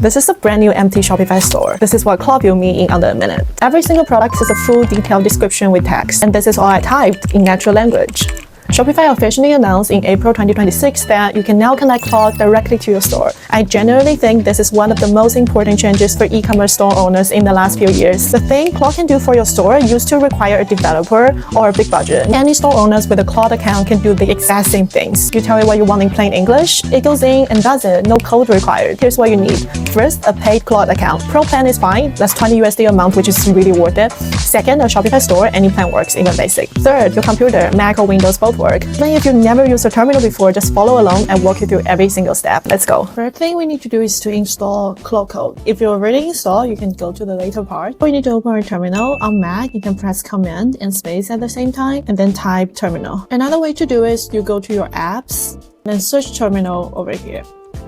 This is a brand new empty Shopify store. This is what Claude built me in under a minute. Every single product is a full detailed description with text, and this is all I typed in natural language. Shopify officially announced in April 2026 that you can now connect Claude directly to your store. I genuinely think this is one of the most important changes for e-commerce store owners in the last few years. The thing Claude can do for your store used to require a developer or a big budget. Any store owners with a Claude account can do the exact same things. You tell it what you want in plain English, it goes in and does it, no code required. Here's what you need. First, a paid Claude account. Pro plan is fine, that's $20 USD a month, which is really worth it. Second, a Shopify store, any plan works, even basic. Third, your computer, Mac or Windows both work. Even if you've never used a terminal before, just follow along and walk you through every single step. Let's go. First thing we need to do is to install Claude Code. If you're already installed, you can go to the later part. We need to open our terminal. On Mac, you can press Command and space at the same time and then type terminal. Another way to do is you go to your apps and search terminal over here.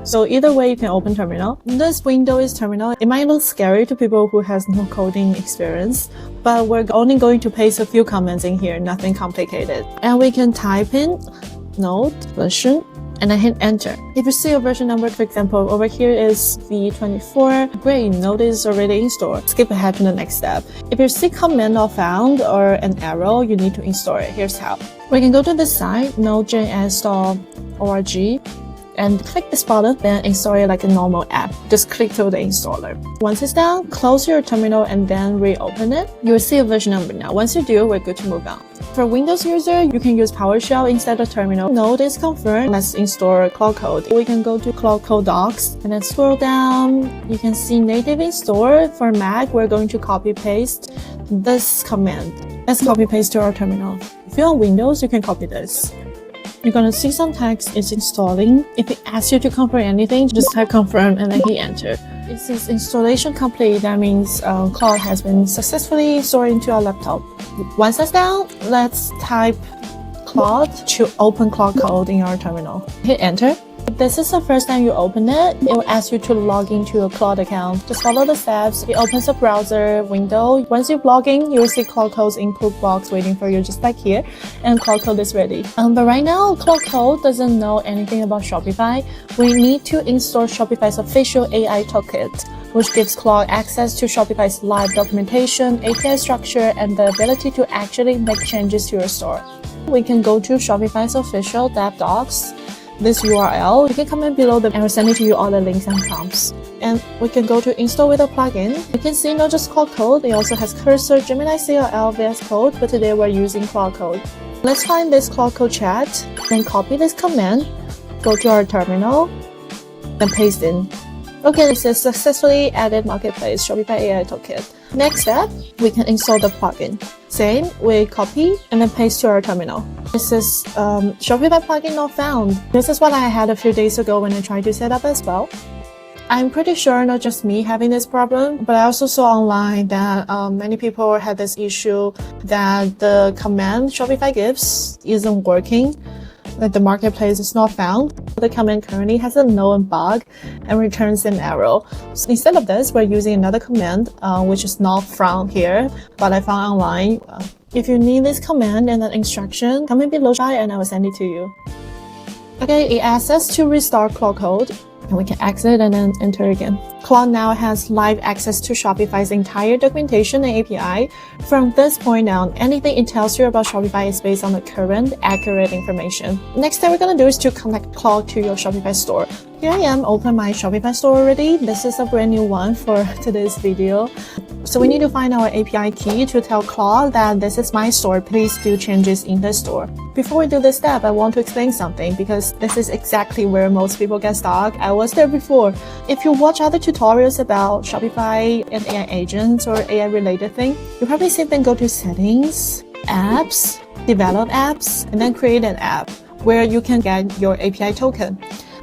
So either way, you can open terminal. This window is terminal. It might look scary to people who has no coding experience, but we're only going to paste a few comments in here, nothing complicated. And we can type in Node version and then hit enter. If you see a version number, for example, over here is v24, great, Node is already installed. Skip ahead to the next step. If you see command not found or an error, you need to install it. Here's how. We can go to this site, Node.js.org, and click this button, then install it like a normal app. Just click through the installer. Once it's done, close your terminal and then reopen it. You will see a version number now. Once you do, we're good to move on. For Windows user, you can use PowerShell instead of terminal. Node is confirmed. Let's install Claude Code. We can go to Claude Code Docs and then scroll down. You can see native install. For Mac, we're going to copy paste this command. Let's copy paste to our terminal. If you're on Windows, you can copy this. You're gonna see some text is installing. If it asks you to confirm anything, just type confirm and then hit enter. It says installation complete. That means Claude has been successfully installed into our laptop. Once that's done, let's type Claude to open Claude Code in our terminal. Hit enter. If this is the first time you open it, it will ask you to log into a Claude account. Just follow the steps. It opens a browser window. Once you log in, you will see Claude Code's input box waiting for you, just like here, and Claude Code is ready. But right now, Claude Code doesn't know anything about Shopify. We need to install Shopify's official AI Toolkit, which gives Claude access to Shopify's live documentation, API structure, and the ability to actually make changes to your store. We can go to Shopify's official dev docs. This URL, you can comment below and we'll send it to you all the links and prompts. And we can go to install with a plugin. You can see not just Claude Code, it also has Cursor, Gemini CLL, VS Code, but today we're using Claude Code. Let's find this Claude Code chat, then copy this command, go to our terminal, then paste in. Okay, this is successfully added Marketplace Shopify AI Toolkit. Next step, we can install the plugin. Same, we copy and then paste to our terminal. This is Shopify plugin not found. This is what I had a few days ago when I tried to set up as well. I'm pretty sure not just me having this problem, but I also saw online that many people had this issue that the command Shopify gives isn't working. That the marketplace is not found. The command currently has a known bug and returns an error. So instead of this, we're using another command, which is not found here, but I found online. If you need this command and an instruction, comment below and I will send it to you. Okay, it asks us to restart Claude Code. And we can exit and then enter again. Claude now has live access to Shopify's entire documentation and API. From this point on, anything it tells you about Shopify is based on the current, accurate information. Next thing we're gonna do is to connect Claude to your Shopify store. Here I am, open my Shopify store already. This is a brand new one for today's video. So we need to find our API key to tell Claude that this is my store, please do changes in the store. Before we do this step, I want to explain something because this is exactly where most people get stuck. I was there before. If you watch other tutorials about Shopify and AI agents or AI related thing, you probably see them go to settings, apps, develop apps, and then create an app where you can get your API token.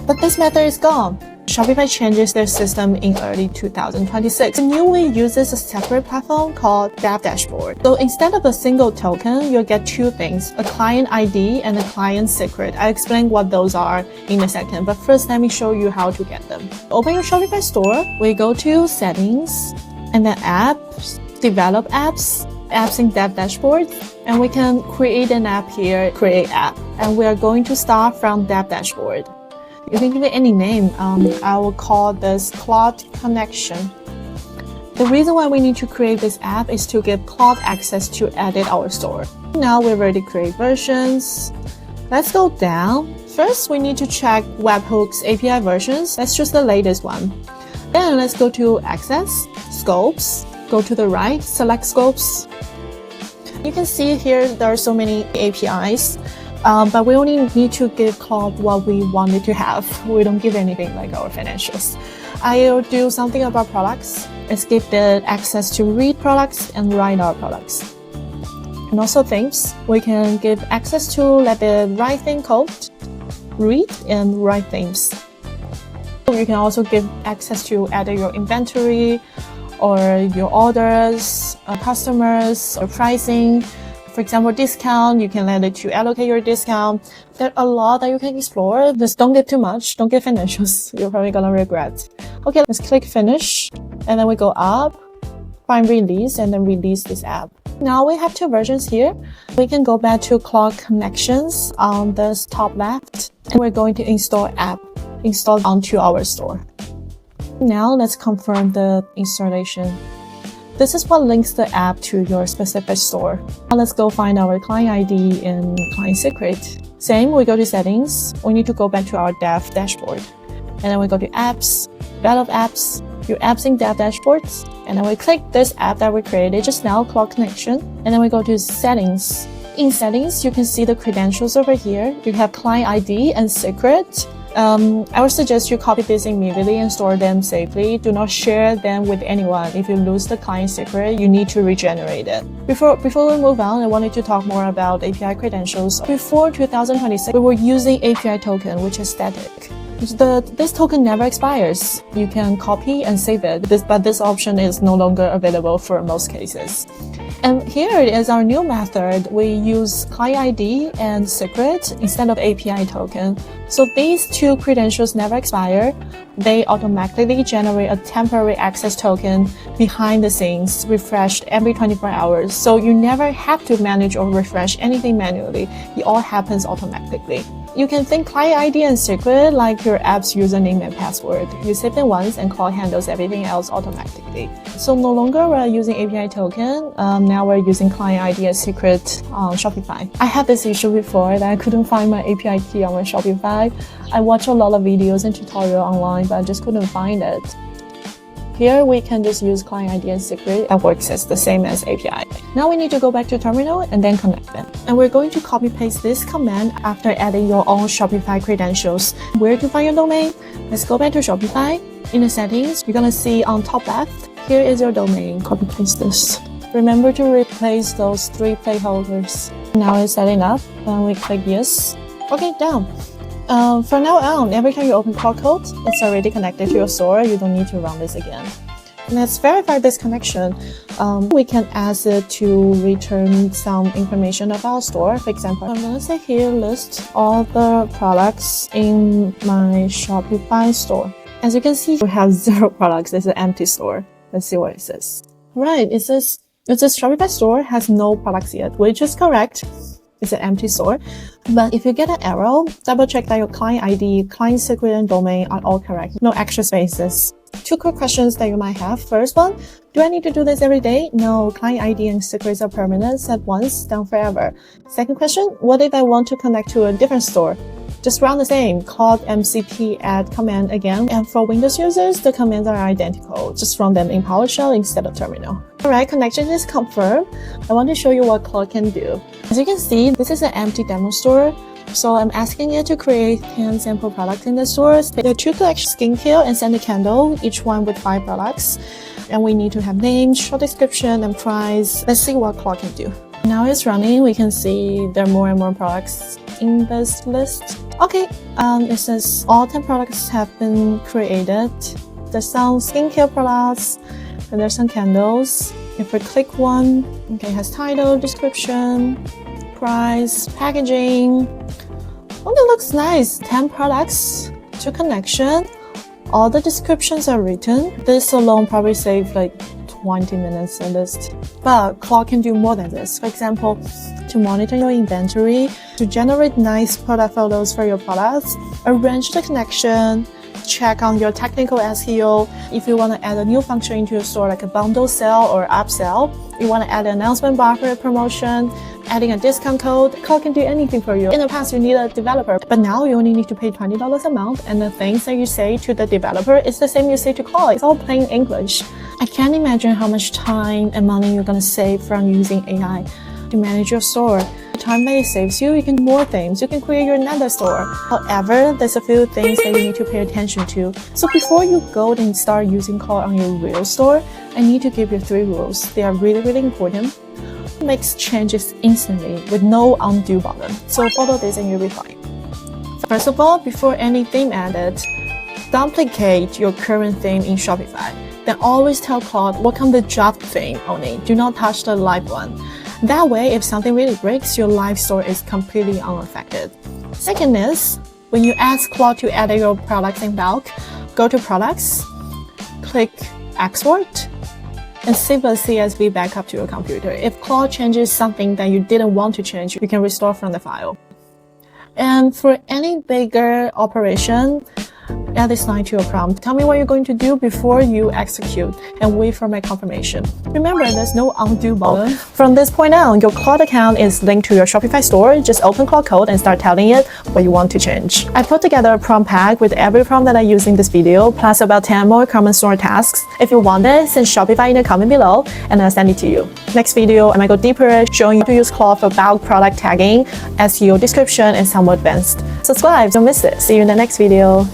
But this method is gone. Shopify changes their system in early 2026. The new way uses a separate platform called Dev Dashboard. So instead of a single token, you'll get two things, a client ID and a client secret. I'll explain what those are in a second, but first let me show you how to get them. Open your Shopify store, we go to settings, and then apps, develop apps, apps in Dev Dashboard, and we can create an app here, create app. And we are going to start from Dev Dashboard. You can give it any name. I will call this Claude Connection. The reason why we need to create this app is to give Claude access to edit our store. Now we're ready to create versions. Let's go down. First, we need to check webhooks API versions. Let's choose the latest one. Then let's go to Access, Scopes. Go to the right, select Scopes. You can see here there are so many APIs, but we only need to give Claude what we wanted to have. We don't give anything like our financials. I'll do something about products. Let's give the access to read products and write our products. And also themes, we can give access to let the write theme code, read and write themes. You can also give access to edit your inventory or your orders, customers, or pricing. For example, discount, you can let it to allocate your discount. There are a lot that you can explore. Just don't get too much. Don't get financials. You're probably gonna regret. Okay, let's click finish. And then we go up, find release, and then release this app. Now we have two versions here. We can go back to Claude Connections on this top left. And we're going to install app, install onto our store. Now let's confirm the installation. This is what links the app to your specific store. Now let's go find our client ID in client secret. Same, we go to settings. We need to go back to our Dev Dashboard. And then we go to apps, battle of apps, your apps in Dev Dashboards. And then we click this app that we created just now, Claude Connection. And then we go to settings. In settings, you can see the credentials over here. You have client ID and secret. I would suggest you copy this immediately and store them safely. Do not share them with anyone. If you lose the client secret, you need to regenerate it. Before we move on, I wanted to talk more about API credentials. Before 2026, we were using API token, which is static. This token never expires. You can copy and save it, but this option is no longer available for most cases. And here is our new method. We use client ID and secret instead of API token. So these two credentials never expire. They automatically generate a temporary access token behind the scenes, refreshed every 24 hours. So you never have to manage or refresh anything manually. It all happens automatically. You can think client ID and secret like your app's username and password. You save them once and Claude handles everything else automatically. So no longer we're using API token. Now we're using client ID and secret on Shopify. I had this issue before that I couldn't find my API key on my Shopify. I watched a lot of videos and tutorials online, but I just couldn't find it. Here we can just use client ID and secret that works as the same as API. Now we need to go back to terminal and then connect them. And we're going to copy paste this command after adding your own Shopify credentials. Where to find your domain? Let's go back to Shopify. In the settings, you're gonna see on top left, here is your domain. Copy paste this. Remember to replace those 3 placeholders. Now it's setting up and we click yes. Okay, done. From now on, every time you open Claude Code, it's already connected to your store. You don't need to run this again. Let's verify this connection. We can ask it to return some information about our store. For example, I'm going to say here, list all the products in my Shopify store. As you can see, we have 0 products. It's an empty store. Let's see what it says. Right, it says Shopify store has no products yet, which is correct. It's an empty store. But if you get an error, double check that your client ID, client secret, and domain are all correct. No extra spaces. 2 quick questions that you might have. First one, do I need to do this every day? No, client ID and secrets are permanent, set once, done forever. Second question, what if I want to connect to a different store? Just run the same Claude MCP add command again. And for Windows users, the commands are identical. Just run them in PowerShell instead of terminal. Alright, connection is confirmed. I want to show you what Claude can do. As you can see, this is an empty demo store. So I'm asking it to create 10 sample products in the stores. There are 2 collections, skincare and scented candle, each one with 5 products. And we need to have names, short description, and price. Let's see what Claude can do. Now it's running. We can see there are more and more products in this list. Okay, it says all 10 products have been created. There's some skincare products, and there's some candles. If we click one, okay, it has title, description, price, packaging. Oh, it looks nice. 10 products, 2 connection. All the descriptions are written. This alone probably saved like 20 minutes at least. But Claude can do more than this. For example, to monitor your inventory, to generate nice product photos for your products, arrange the connection, check on your technical SEO. If you want to add a new function into your store like a bundle sale or upsell, you want to add an announcement bar for a promotion, adding a discount code, Claude can do anything for you. In the past, you need a developer, but now you only need to pay $20 a month, and the things that you say to the developer is the same you say to Claude. It's all plain English. I can't imagine how much time and money you're going to save from using AI to manage your store. The time that it saves you, you can do more things. You can create your another store. However, there's a few things that you need to pay attention to. So before you go and start using Claude on your real store, I need to give you 3 rules. They are really, really important. Makes changes instantly with no undo button. So follow this and you'll be fine. First of all, before any theme added, duplicate your current theme in Shopify. Then always tell Claude work on the draft theme only. Do not touch the live one. That way, if something really breaks, your live store is completely unaffected. Second is, when you ask Claude to edit your products in bulk, go to Products, click Export, and save a CSV backup to your computer. If Claude changes something that you didn't want to change, you can restore from the file. And for any bigger operation, add this line to your prompt. Tell me what you're going to do before you execute and wait for my confirmation. Remember, there's no undo button. From this point on, your Claude account is linked to your Shopify store. Just open Claude Code and start telling it what you want to change. I put together a prompt pack with every prompt that I use in this video, plus about 10 more common store tasks. If you want it, send Shopify in the comment below and I'll send it to you. Next video, I might go deeper, showing you how to use Claude for bulk product tagging, SEO description, and some more advanced. Subscribe, don't miss it. See you in the next video.